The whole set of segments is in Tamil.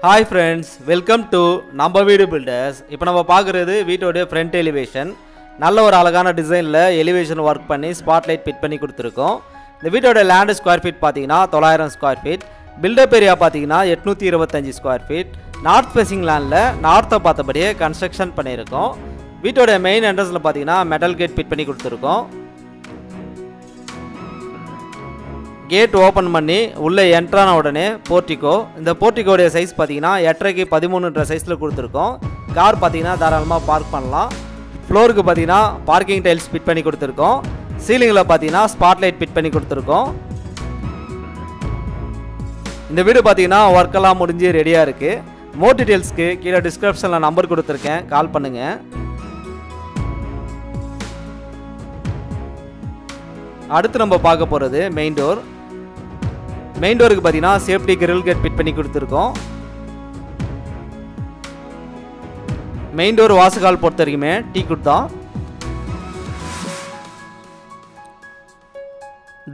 Hi friends, welcome to நம்ம வீடு பில்டர்ஸ். இப்போ நம்ம பார்க்குறது வீட்டோட ஃப்ரண்ட் எலிவேஷன். நல்ல ஒரு அழகான டிசைனில் எலிவேஷன் ஒர்க் பண்ணி ஸ்பாட்லைட் ஃபிட் பண்ணி கொடுத்துருக்கோம். இந்த வீட்டோட லேண்ட் ஸ்கொயர் ஃபீட் பார்த்தீங்கன்னா 900 ஸ்கொயர் ஃபீட். பில்டப் ஏரியா பார்த்தீங்கன்னா 825 ஸ்கொயர் ஃபீட். நார்த் ஃபேசிங் லேண்டில் நார்த்தை பார்த்தபடியே கன்ஸ்ட்ரக்ஷன் பண்ணியிருக்கோம். வீட்டோட மெயின் என்ட்ரன்ஸில் பார்த்தீங்கன்னா மெட்டல் கேட் ஃபிட் பண்ணி கொடுத்துருக்கோம். கேட் ஓப்பன் பண்ணி உள்ளே என்ட்ரான உடனே போர்ட்டிகோ. இந்த போர்ட்டிகோடைய சைஸ் பார்த்தீங்கன்னா 8.5 × 13 சைஸில் கொடுத்துருக்கோம். கார் பார்த்தீங்கன்னா தாராளமாக பார்க் பண்ணலாம். ஃப்ளோருக்கு பார்த்தீங்கன்னா பார்க்கிங் டைல்ஸ் ஃபிட் பண்ணி கொடுத்துருக்கோம். சீலிங்கில் பார்த்தீங்கன்னா ஸ்பாட்லைட் ஃபிட் பண்ணி கொடுத்துருக்கோம். இந்த வீடு பார்த்தீங்கன்னா ஒர்க்கெல்லாம் முடிஞ்சு ரெடியாக இருக்குது. மோர் டீட்டெயில்ஸ்க்கு கீழே டிஸ்கிரிப்ஷனில் நம்பர் கொடுத்துருக்கேன், கால் பண்ணுங்கள். அடுத்து நம்ம பார்க்க போகிறது மெயின் டோர். மெயின் டோருக்கு பார்த்தீங்கன்னா சேஃப்டி கிரில் கேட் ஃபிட் பண்ணி கொடுத்துருக்கோம். மெயின் டோர் வாசகால் பொறுத்த வரைக்குமே டீக்குட் தான்.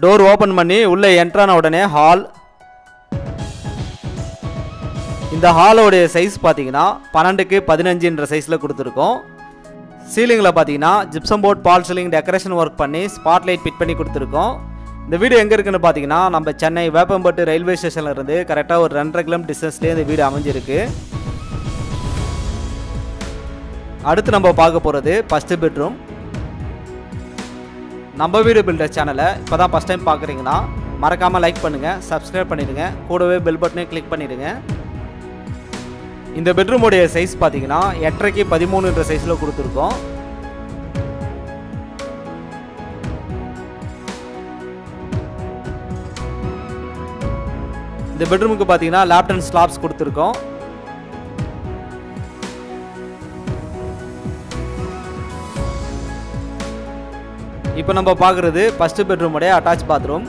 டோர் ஓப்பன் பண்ணி உள்ளே என்ட்ரான உடனே ஹால். இந்த ஹாலோடைய சைஸ் பார்த்தீங்கன்னா 12 × 15 சைஸில் கொடுத்துருக்கோம். சீலிங்கில் பார்த்தீங்கன்னா ஜிப்சம் போர்ட் பால் சீலிங் டெக்கரேஷன் ஒர்க் பண்ணி ஸ்பாட்லைட் ஃபிட் பண்ணி கொடுத்துருக்கோம். இந்த வீடு எங்கே இருக்குன்னு பார்த்தீங்கன்னா நம்ம சென்னை வேப்பம்பட்டு ரயில்வே ஸ்டேஷனில் இருந்து கரெக்டாக ஒரு 2.5 கிலோமீட்டர் டிஸ்டன்ஸ்லேயே இந்த வீடு அமைஞ்சிருக்கு. அடுத்து நம்ம பார்க்க போகிறது ஃபஸ்ட்டு பெட்ரூம். நம்ம வீடு பில்டர் சேனலை இப்போ தான் ஃபஸ்ட் டைம் பார்க்குறீங்கன்னா மறக்காமல் லைக் பண்ணுங்கள், சப்ஸ்கிரைப் பண்ணிடுங்க, கூடவே பெல் பட்டனையும் கிளிக் பண்ணிடுங்க. இந்த பெட்ரூமுடைய சைஸ் பார்த்தீங்கன்னா 8.5 × 13 சைஸில் கொடுத்துருக்கோம். இந்த பெட்ரூமுக்கு பார்த்தீங்கன்னா லேப்ட் அண்ட் ஸ்லாப்ஸ் கொடுத்துருக்கோம். இப்போ நம்ம பார்க்குறது ஃபஸ்ட்டு பெட்ரூமுடைய அட்டாச் பாத்ரூம்.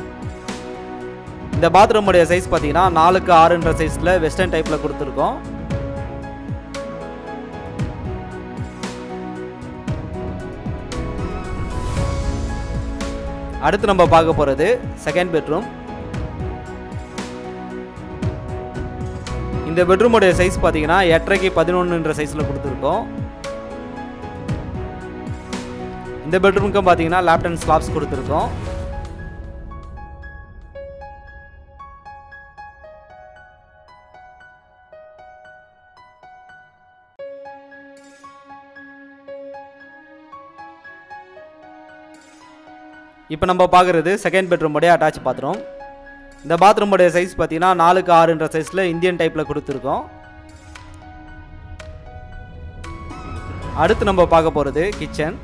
இந்த பாத்ரூமுடைய சைஸ் பார்த்தீங்கன்னா 4 × 6 சைஸில் வெஸ்டர்ன் டைப்பில் கொடுத்துருக்கோம். அடுத்து நம்ம பார்க்க போகிறது செகண்ட் பெட்ரூம். இந்த பெட்ரூமுடைய சைஸ் பார்த்தீங்கன்னா 8.5 × 11 சைஸில் கொடுத்துருக்கோம். இந்த பெட்ரூமுக்கும் பார்த்தீங்கன்னா லேப்ட் அண்ட் ஸ்லாப்ஸ் கொடுத்துருக்கோம். இப்போ நம்ம பார்க்குறது செகண்ட் பெட்ரூமுடைய அட்டாச் பாத்ரூம். இந்த பாத்ரூமுடைய சைஸ் பார்த்தீங்கன்னா 4 × 6 சைஸில் இந்தியன் டைப்பில் கொடுத்துருக்கோம். அடுத்து நம்ம பார்க்க போகிறது கிச்சன்.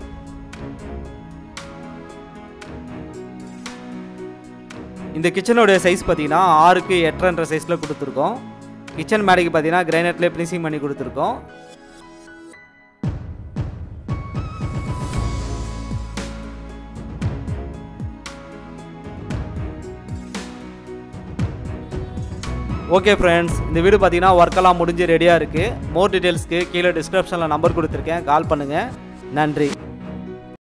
இந்த கிச்சனுடைய சைஸ் பார்த்தீங்கன்னா 6 × 8 சைஸில் கொடுத்துருக்கோம். கிச்சன் மேடைக்கு பார்த்தீங்கன்னா கிரைனைட்லேயே ஃபினிஷிங் பண்ணி கொடுத்துருக்கோம். ஓகே ஃப்ரெண்ட்ஸ், இந்த வீடு பார்த்தீங்கன்னா ஒர்க்கெல்லாம் முடிஞ்சு ரெடியாக இருக்குது. மோர் டீட்டெயில்ஸ்க்கு கீழே டிஸ்கிரிப்ஷனில் நம்பர் கொடுத்துருக்கேன், கால் பண்ணுங்கள். நன்றி.